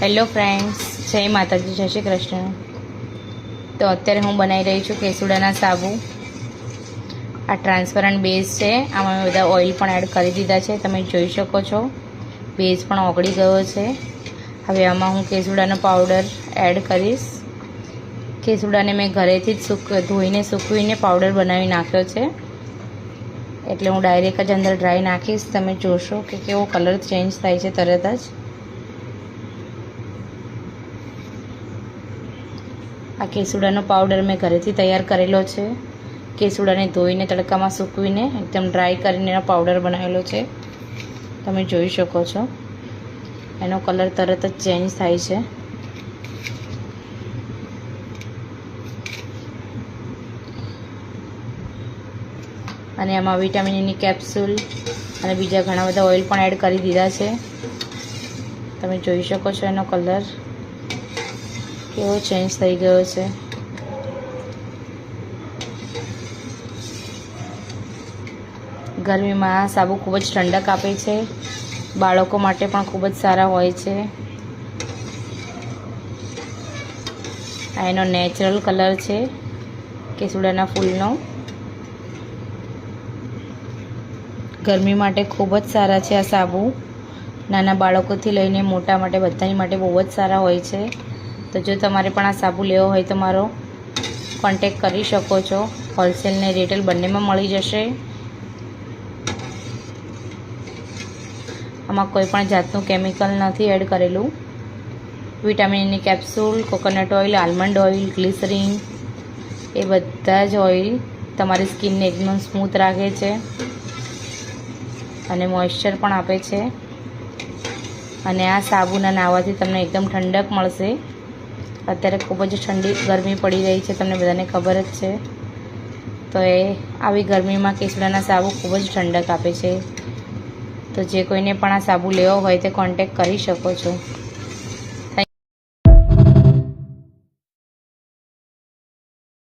Hello friends, જય માતાજી, જય શ્રી કૃષ્ણ। તો અત્યારે હું બનાવી રહી છું કેસુડાના સાબુ। આ ટ્રાન્સપરન્ટ બેઝ છે, આમાં મેં બધા ઓઇલ પણ એડ કરી દીધા છે, તમે જોઈ શકો છો। બેઝ પણ ઓગળી ગયો છે। હવે આમાં હું કેસુડાનો પાવડર એડ કરીશ। કેસુડાને મેં ઘરેથી જ ધોઈને સૂકવીને પાવડર બનાવી નાખ્યો છે, એટલે હું ડાયરેક્ટ જ અંદર ડ્રાય નાખીશ। તમે જોશો કે કેવો કલર ચેન્જ થાય છે તરત જ। આ કેસુડાનો પાવડર મેં ઘરેથી તૈયાર કરેલો છે। કેસુડાને ધોઈને તડકામાં સૂકવીને એકદમ ડ્રાય કરીને એનો પાવડર બનાવેલો છે, તમે જોઈ શકો છો। એનો કલર તરત જ ચેન્જ થાય છે। અને આમાં વિટામિનની કેપ્સ્યુલ અને બીજા ઘણા બધા ઓઇલ પણ એડ કરી દીધા છે, તમે જોઈ શકો છો। એનો કલર કેવો ચેન્જ થઈ ગયો છે। ગરમીમાં આ સાબુ ખૂબ જ ઠંડક આપે છે, બાળકો માટે પણ ખૂબ જ સારા હોય છે। આ એનો નેચરલ કલર છે કેસુડાના ફૂલનો। ગરમી માટે ખૂબ જ સારા છે આ સાબુ। નાના બાળકોથી લઈને મોટા માટે બધાની માટે બહુ જ સારા હોય છે। તો જો તમારે પણ આ સાબુ લેવો હોય તો મારો કોન્ટેક કરી શકો છો। હોલસેલ ને રિટેલ બંનેમાં મળી જશે। આમાં કોઈ પણ જાતનું કેમિકલ નથી એડ કરેલું। વિટામિનની capsule, coconut oil, almond oil, glycerin, એ બધા જ ઓઇલ તમારી સ્કિનને એકદમ સ્મૂથ રાખે છે અને મોઇશ્ચર પણ આપે છે। અને આ સાબુના નાહવાથી તમને એકદમ ઠંડક મળશે। અત્યારે ખૂબ જ ઠંડી ગરમી પડી રહી છે, તમને બધાને ખબર જ છે। તો આવી ગરમીમાં કેસુડાના સાબુ ખૂબ જ ઠંડક આપે છે। તો જે કોઈને પણ આ સાબુ લેવો હોય તે કોન્ટેક કરી શકો છો।